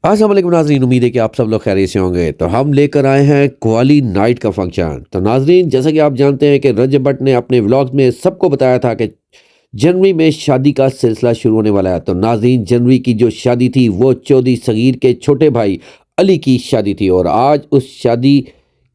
अस्सलाम वालेकुम नाज़रीन, उम्मीद है कि आप सब लोग खैरियत से होंगे। तो हम लेकर आए हैं कव्वाली नाइट का फंक्शन। तो नाज़रीन, जैसा कि आप जानते हैं कि रजब भट्ट ने अपने व्लॉग्स में सबको बताया था कि जनवरी में शादी का सिलसिला शुरू होने वाला है। तो नाज़रीन, जनवरी की जो शादी थी वो चौधरी सगीर के छोटे भाई अली की शादी थी और आज उस शादी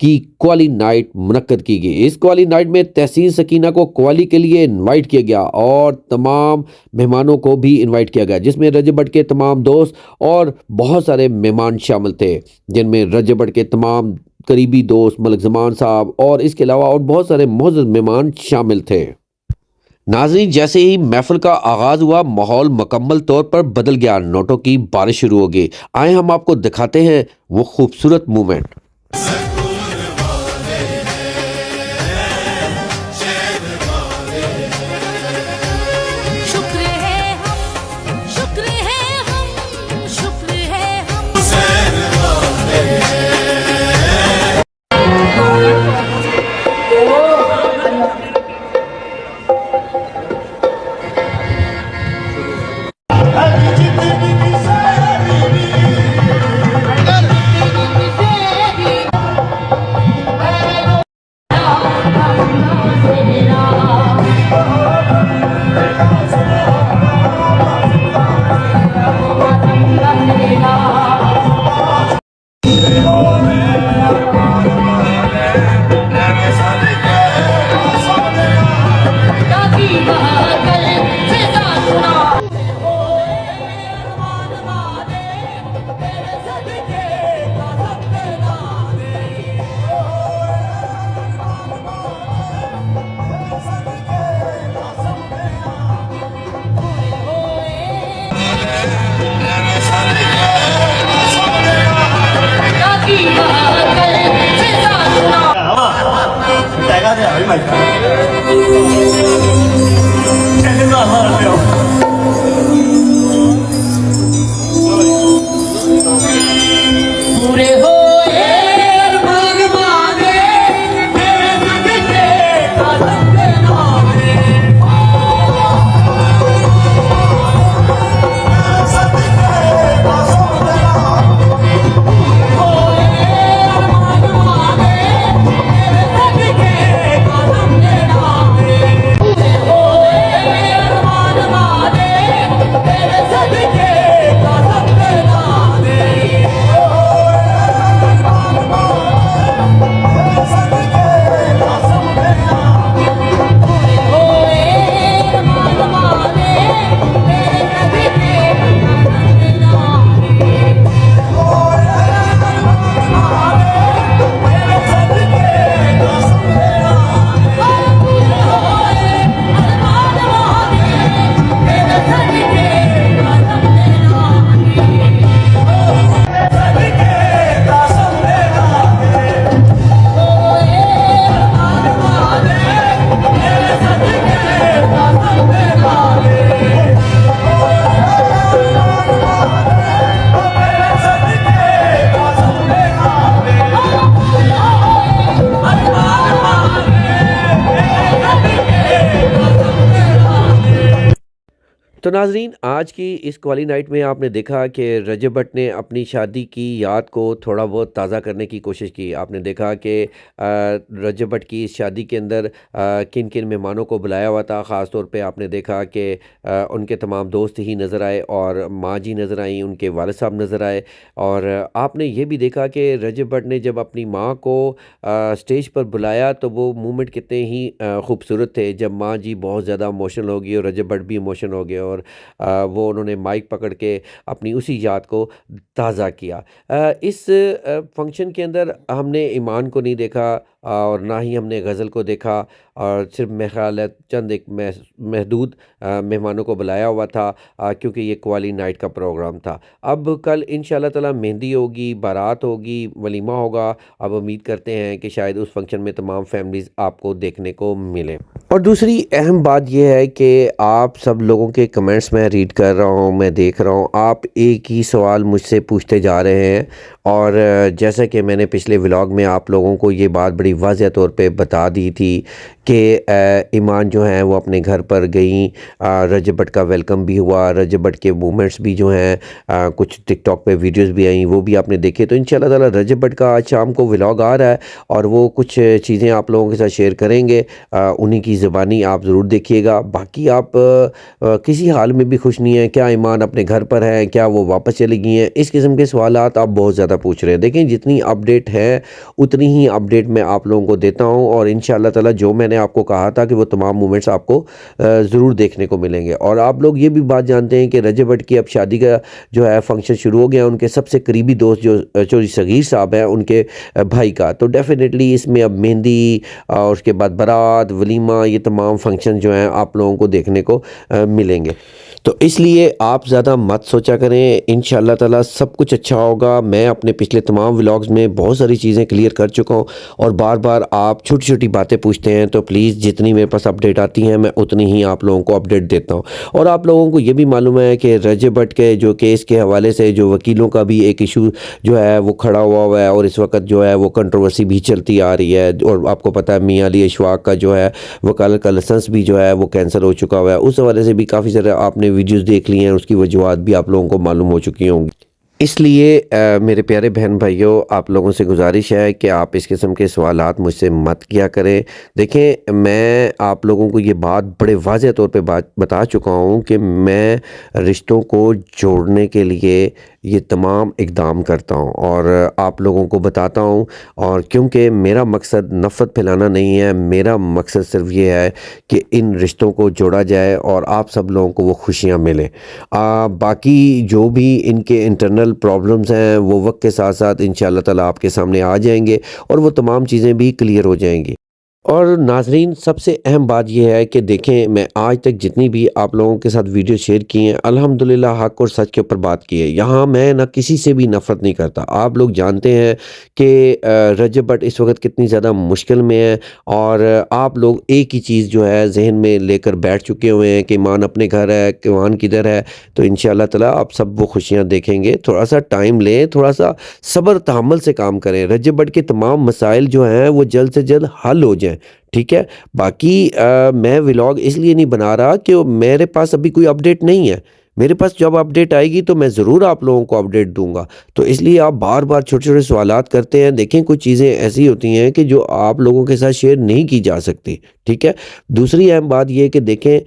की कव्वाली नाइट मुनक्कद की गई। इस कव्वाली नाइट में तहसीन सकीना को कव्वाली के लिए इनवाइट किया गया और तमाम मेहमानों को भी इनवाइट किया गया, जिसमें रजब भट्ट के तमाम दोस्त और बहुत सारे मेहमान शामिल थे, जिनमें रजब भट्ट के तमाम करीबी दोस्त मलिक ज़मान साहब और इसके अलावा और बहुत सारे मुअज़्ज़ज़ मेहमान शामिल थे। नाज़रीन, जैसे ही महफ़िल का आगाज़ हुआ, माहौल मुकम्मल तौर पर बदल गया। नोटों की बारिश शुरू हो गई। आए हम आपको दिखाते हैं वो खूबसूरत मोमेंट। शुक्र है हम, शुक्र है हम, शुक्र है हम। đại家聽下啲咪聽啲都係乜嘢？पूरे होए भगवाने मेरे सदके कसम के नामे सदके कसम के नामे होए भगवाने मेरे सदके कसम के नामे होए भगवाने मेरे सदके कसम के नामे तो नाज़रीन, आज की इस कव्वाली नाइट में आपने देखा कि रजब भट्ट ने अपनी शादी की याद को थोड़ा बहुत ताज़ा करने की कोशिश की। आपने देखा कि रजब भट्ट की इस शादी के अंदर किन किन मेहमानों को बुलाया हुआ था। ख़ास तौर पे आपने देखा कि उनके तमाम दोस्त ही नज़र आए और माँ जी नज़र आई, उनके वालिद साहब नज़र आए। और आपने ये भी देखा कि रजब भट्ट ने जब अपनी माँ को स्टेज पर बुलाया तो वो मोमेंट कितने ही खूबसूरत थे, जब माँ जी बहुत ज़्यादा इमोशनल हो गई और रजब भट्ट भी इमोशनल हो गए और वो उन्होंने माइक पकड़ के अपनी उसी याद को ताज़ा किया। इस फंक्शन के अंदर हमने ईमान को नहीं देखा और ना ही हमने गज़ल को देखा और सिर्फ मेरा ख्याल है चंद एक महदूद मेहमानों को बुलाया हुआ था, क्योंकि ये कव्वाली नाइट का प्रोग्राम था। अब कल इंशाल्लाह ताला मेहंदी होगी, बारात होगी, वलीमा होगा। अब उम्मीद करते हैं कि शायद उस फंक्शन में तमाम फैमिलीज़ आपको देखने को मिले। और दूसरी अहम बात यह है कि आप सब लोगों के कमेंट्स मैं रीड कर रहा हूँ, मैं देख रहा हूँ, आप एक ही सवाल मुझसे पूछते जा रहे हैं। और जैसा कि मैंने पिछले व्लॉग में आप लोगों को ये बात बड़ी बड़ी वाज़ह तौर पे बता दी थी कि ईमान जो हैं वो अपने घर पर गईं, रजब भट्ट का वेलकम भी हुआ, रजब भट्ट के मूवमेंट्स भी जो हैं कुछ टिकटॉक पे वीडियोस भी आई, वो भी आपने देखे। तो इंशाल्लाह ताला रजब भट्ट का आज शाम को व्लॉग आ रहा है और वो कुछ चीज़ें आप लोगों के साथ शेयर करेंगे, उन्हीं की ज़बानी आप ज़रूर देखिएगा। बाकी आप किसी हाल में भी खुश नहीं हैं, क्या ईमान अपने घर पर हैं, क्या वो वापस चली गई हैं, इस किस्म के सवालात आप बहुत ज़्यादा पूछ रहे हैं। देखें, जितनी अपडेट है उतनी ही अपडेट मैं आप लोगों को देता हूँ और इंशाल्लाह ताला जो मैंने आपको कहा था कि वो तमाम मूवमेंट्स आपको ज़रूर देखने को मिलेंगे। और आप लोग ये भी बात जानते हैं कि रजब भट्ट की अब शादी का जो है फंक्शन शुरू हो गया, उनके सबसे करीबी दोस्त जो चौधरी सगीर साहब हैं, उनके भाई का, तो डेफिनेटली इसमें अब मेहंदी और उसके बाद बारात, वलीमा, ये तमाम फंक्शन जो हैं आप लोगों को देखने को मिलेंगे। तो इसलिए आप ज़्यादा मत सोचा करें, इंशाल्लाह ताला सब कुछ अच्छा होगा। मैं अपने पिछले तमाम व्लॉग्स में बहुत सारी चीज़ें क्लियर कर चुका हूँ और बार बार आप छोटी छोटी बातें पूछते हैं, तो प्लीज़ जितनी मेरे पास अपडेट आती हैं मैं उतनी ही आप लोगों को अपडेट देता हूँ। और आप लोगों को ये भी मालूम है कि रजब भट्ट के जो केस के हवाले से जो वकीलों का भी एक इशू जो है वो खड़ा हुआ है और इस वक्त जो है वो कंट्रोवर्सी भी चलती आ रही है। और आपको पता है मियां अली अशफाक का जो है वकालत का लाइसेंस भी जो है वो कैंसिल हो चुका हुआ है। उस हवाले से भी काफ़ी सारे आपने वीडियोस देख ली हैं, उसकी वजूहात भी आप लोगों को मालूम हो चुकी होंगी। इसलिए मेरे प्यारे बहन भाइयों, आप लोगों से गुजारिश है कि आप इस किस्म के सवालात मुझसे मत किया करें। देखें, मैं आप लोगों को ये बात बड़े वाज़ेह तौर पे बता चुका हूँ कि मैं रिश्तों को जोड़ने के लिए ये तमाम इक़दाम करता हूँ और आप लोगों को बताता हूँ। और क्योंकि मेरा मकसद नफ़रत फैलाना नहीं है, मेरा मकसद सिर्फ ये है कि इन रिश्तों को जोड़ा जाए और आप सब लोगों को वो खुशियाँ मिलें। बाकी जो भी इनके इंटरनल प्रॉब्लम्स हैं वो वक्त के साथ साथ इंशाल्लाह ताला आपके सामने आ जाएंगे और वो तमाम चीज़ें भी क्लियर हो जाएंगी। और नाजरीन, सबसे अहम बात यह है कि देखें, मैं आज तक जितनी भी आप लोगों के साथ वीडियो शेयर की हैं, अल्हम्दुलिल्लाह हक़ और सच के ऊपर बात की है। यहाँ मैं ना किसी से भी नफ़रत नहीं करता। आप लोग जानते हैं कि रजब भट्ट इस वक्त कितनी ज़्यादा मुश्किल में है और आप लोग एक ही चीज़ जो है जहन में लेकर बैठ चुके हुए हैं कि ईमान अपने घर है, कि ईमान किधर है। तो इंशाल्लाह ताला आप सब वो खुशियाँ देखेंगे। थोड़ा सा टाइम लें, थोड़ा सा सब्र तहम्मुल से काम करें। रजब भट्ट के तमाम मसाइल जो हैं वो जल्द से जल्द हल हो जाएँ, ठीक है। बाकी मैं व्लॉग इसलिए नहीं बना रहा कि मेरे पास अभी कोई अपडेट नहीं है। मेरे पास जब अपडेट आएगी तो मैं ज़रूर आप लोगों को अपडेट दूंगा। तो इसलिए आप बार बार छोटे छोटे सवालात करते हैं। देखें, कुछ चीज़ें ऐसी होती हैं कि जो आप लोगों के साथ शेयर नहीं की जा सकती, ठीक है। दूसरी अहम बात यह है कि देखें,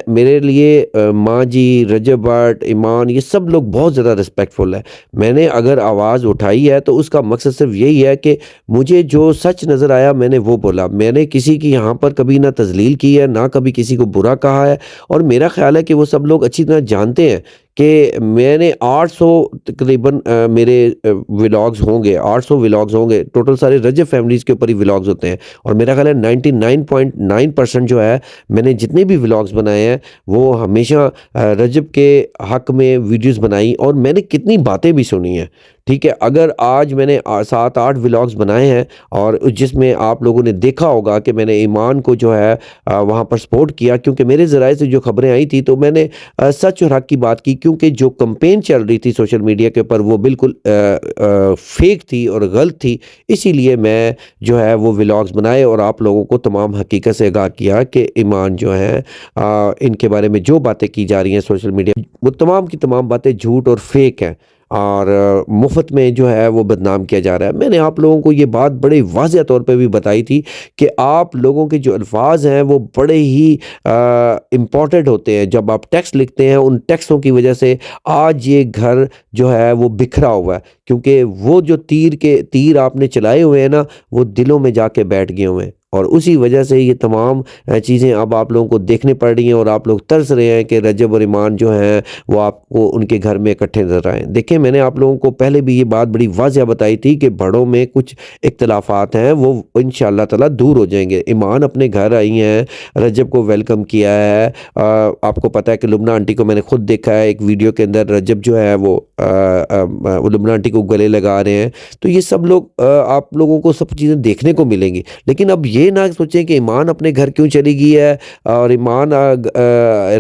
मेरे लिए माँ जी, रजब भट्ट, ईमान, ये सब लोग बहुत ज़्यादा रिस्पेक्टफुल है। मैंने अगर आवाज़ उठाई है तो उसका मकसद सिर्फ यही है कि मुझे जो सच नज़र आया मैंने वो बोला। मैंने किसी की यहाँ पर कभी ना तज़लील की है, ना कभी किसी को बुरा कहा है। और मेरा ख्याल है कि वो सब लोग अच्छी तरह जानते हैं कि मैंने 800 तकरीबन मेरे व्लॉग्स होंगे, 800 व्लॉग्स होंगे टोटल, सारे रजब फैमिलीज़ के ऊपर ही व्लॉग्स होते हैं। और मेरा ख्याल है 99.9% जो है मैंने जितने भी व्लॉग्स बनाए हैं वो हमेशा रजब के हक़ में वीडियोस बनाई और मैंने कितनी बातें भी सुनी हैं, ठीक है। अगर आज मैंने 7-8 व्लॉग्स बनाए हैं और जिसमें आप लोगों ने देखा होगा कि मैंने ईमान को जो है वहाँ पर सपोर्ट किया, क्योंकि मेरे ज़राए से जो खबरें आई थी तो मैंने सच और हक़ की बात की, क्योंकि जो कैंपेन चल रही थी सोशल मीडिया के ऊपर वो बिल्कुल फेक थी और गलत थी। इसीलिए मैं जो है वो व्लॉग्स बनाए और आप लोगों को तमाम हकीकत से आगाह किया कि ईमान जो है इनके बारे में जो बातें की जा रही हैं सोशल मीडिया, वो तमाम की तमाम बातें झूठ और फेक हैं और मुफ्त में जो है वो बदनाम किया जा रहा है। मैंने आप लोगों को ये बात बड़े वाज़ेह तौर पे भी बताई थी कि आप लोगों के जो अल्फाज हैं वो बड़े ही इम्पॉर्टेंट होते हैं। जब आप टेक्स्ट लिखते हैं, उन टेक्स्टों की वजह से आज ये घर जो है वो बिखरा हुआ है, क्योंकि वो जो तीर आपने चलाए हुए हैं ना, वो दिलों में जाके बैठ गए हुए हैं और उसी वजह से ये तमाम चीज़ें अब आप लोगों को देखने पड़ रही हैं और आप लोग तरस रहे हैं कि रजब और ईमान जो हैं वो आपको उनके घर में इकट्ठे नजर आएँ। देखिए, मैंने आप लोगों को पहले भी ये बात बड़ी वाज़ेह बताई थी कि बड़ों में कुछ इख्तलाफात हैं, वो इंशाअल्लाह ताला दूर हो जाएंगे। ईमान अपने घर आई हैं, रजब को वेलकम किया है। आपको पता है कि लुबना आंटी को मैंने खुद देखा है एक वीडियो के अंदर, रजब जो है वो लुबना आंटी को गले लगा रहे हैं। तो ये सब लोग आप लोगों को सब चीज़ें देखने को मिलेंगी। लेकिन अब ये ना सोचें कि ईमान अपने घर क्यों चली गई है और ईमान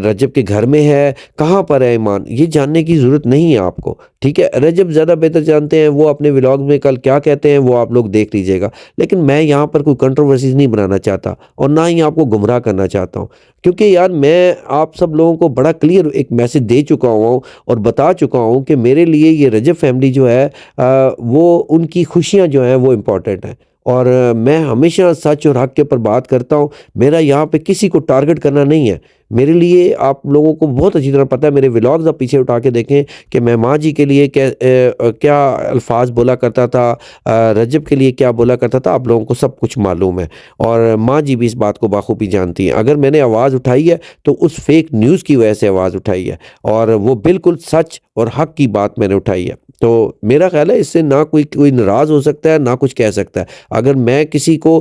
रजब के घर में है, कहाँ पर है ईमान? ये जानने की ज़रूरत नहीं है आपको, ठीक है? रजब ज़्यादा बेहतर जानते हैं, वो अपने व्लॉग में कल क्या कहते हैं वो आप लोग देख लीजिएगा। लेकिन मैं यहाँ पर कोई कंट्रोवर्सीज़ नहीं बनाना चाहता और ना ही आपको गुमराह करना चाहता हूँ। क्योंकि यार मैं आप सब लोगों को बड़ा क्लियर एक मैसेज दे चुका हुआ हूँ और बता चुका हूँ कि मेरे लिए ये रजब फैमिली जो है वो उनकी खुशियाँ जो हैं वो इम्पोर्टेंट हैं। और मैं हमेशा सच और हक के ऊपर बात करता हूँ। मेरा यहाँ पे किसी को टारगेट करना नहीं है। मेरे लिए आप लोगों को बहुत अच्छी तरह पता है, मेरे व्लॉग्स आप पीछे उठा के देखें कि मैं माँ जी के लिए क्या अल्फाज बोला करता था, रजब के लिए क्या बोला करता था, आप लोगों को सब कुछ मालूम है। और माँ जी भी इस बात को बाखूबी जानती हैं। अगर मैंने आवाज़ उठाई है तो उस फेक न्यूज़ की वजह से आवाज़ उठाई है और वो बिल्कुल सच और हक की बात मैंने उठाई है। तो मेरा ख़्याल है इससे ना कोई नाराज़ हो सकता है, ना कुछ कह सकता है। अगर मैं किसी को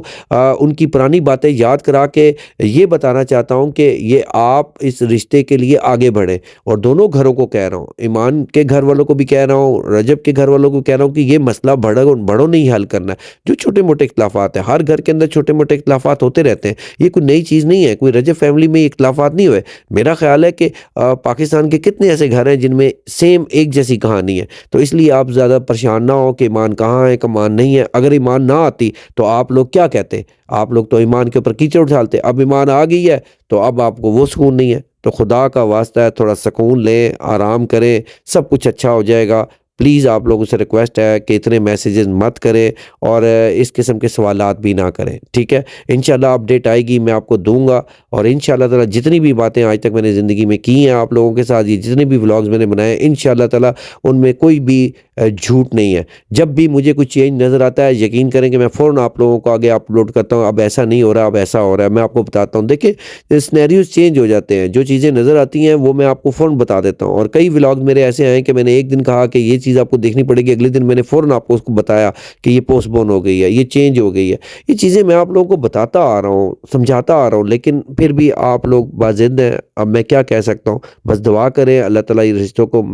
उनकी पुरानी बातें याद करा के ये बताना चाहता हूँ कि ये आप इस रिश्ते के लिए आगे बढ़ें, और दोनों घरों को कह रहा हूँ, ईमान के घर वालों को भी कह रहा हूँ, रजब के घर वालों को कह रहा हूँ कि ये मसला बड़ों ने ही हल करना है। जो छोटे-मोटे इख्तिलाफ़ात हैं, हर घर के अंदर छोटे-मोटे इख्तिलाफ़ात होते रहते हैं। ये कोई नई चीज़ नहीं है, कोई रजब फैमिली में इख्तिलाफ़ात नहीं हुए। मेरा ख़्याल है कि पाकिस्तान के कितने ऐसे घर हैं जिनमें सेम एक जैसी कहानी है। तो इसलिए आप ज़्यादा परेशान ना हो कि ईमान कहाँ है, कमान नहीं है। अगर ईमान ना आती तो आप लोग क्या कहते? आप लोग तो ईमान के ऊपर कीचड़ उछालते। अब ईमान आ गई है तो अब आपको वो सुकून नहीं है। तो खुदा का वास्ता है, थोड़ा सुकून लें, आराम करें, सब कुछ अच्छा हो जाएगा। प्लीज़ आप लोगों से रिक्वेस्ट है कि इतने मैसेजेस मत करें और इस किस्म के सवालात भी ना करें, ठीक है? इंशाल्लाह अपडेट आएगी, मैं आपको दूँगा। और इंशाल्लाह ताला जितनी भी बातें आज तक मैंने ज़िंदगी में की हैं आप लोगों के साथ, ये जितने भी व्लॉग्स मैंने बनाए हैं, इंशाल्लाह ताला उनमें कोई भी झूठ नहीं है। जब भी मुझे कुछ चेंज नज़र आता है, यकीन करें कि मैं फ़ौरन आप लोगों को आगे अपलोड करता हूँ। अब ऐसा नहीं हो रहा, अब ऐसा हो रहा है, मैं आपको बताता हूँ। देखिए सिनेरियोज़ चेंज हो जाते हैं, जो चीज़ें नज़र आती हैं वो मैं आपको फ़ौरन बता देता हूँ। और कई व्लॉग मेरे ऐसे आए हैं कि मैंने एक दिन कहा कि ये चीज़ आपको देखनी पड़ेगी, अगले दिन मैंने फ़ौरन आपको उसको बताया कि ये पोस्टपोन हो गई है, ये चेंज हो गई है। ये चीज़ें मैं आप लोगों को बताता आ रहा हूँ, समझाता आ रहा हूँ, लेकिन फिर भी आप लोग बाज़िद हैं। अब मैं क्या कह सकता हूँ? बस दुआ करें अल्लाह ताला इन रिश्तों को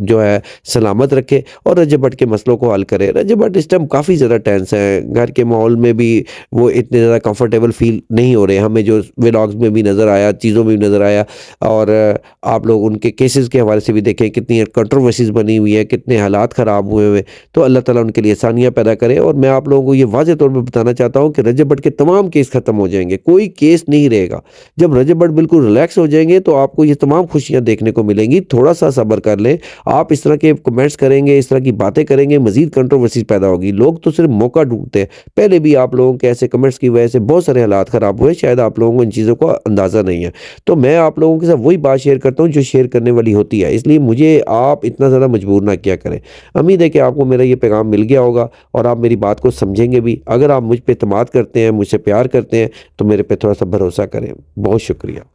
जो है सलामत रखे और रजब भट्ट के मसलों को हल करे। रजब भट्ट इस टाइम काफ़ी ज़्यादा टेंस हैं, घर के माहौल में भी वो इतने ज़्यादा कंफर्टेबल फ़ील नहीं हो रहे। हमें जो व्लॉग्स में भी नज़र आया, चीज़ों में भी नज़र आया, और आप लोग उनके केसेस के हवाले से भी देखें कितनी कंट्रोवर्सीज़ बनी हुई है, कितने हालात ख़राब हुए हुए। तो अल्लाह ताला उनके लिए आसानियाँ पैदा करे। और मैं आप लोगों को ये वाज़ेह तौर पे बताना चाहता हूँ कि रजब भट्ट के तमाम केस ख़त्म हो जाएँगे, कोई केस नहीं रहेगा। जब रजब भट्ट बिल्कुल रिलैक्स हो जाएँगे तो आपको ये तमाम खुशियाँ देखने को मिलेंगी। थोड़ा-सा सब्र कर लें। आप इस तरह के कमेंट्स करेंगे, इस तरह की बातें करेंगे, मज़ीद कंट्रोवर्सीज़ पैदा होगी। लोग तो सिर्फ़ मौका ढूँढते हैं। पहले भी आप लोगों के ऐसे कमेंट्स की वजह से बहुत सारे हालात ख़राब हुए, शायद आप लोगों को इन चीज़ों का अंदाज़ा नहीं है। तो मैं आप लोगों के साथ वही बात शेयर करता हूँ जो शेयर करने वाली होती है, इसलिए मुझे आप इतना ज़्यादा मजबूर ना किया करें। उम्मीद है कि आपको मेरा ये पैगाम मिल गया होगा और आप मेरी बात को समझेंगे भी। अगर आप मुझ पे एतमाद करते हैं, मुझसे प्यार करते हैं, तो मेरे पे थोड़ा-सा भरोसा करें। बहुत शुक्रिया।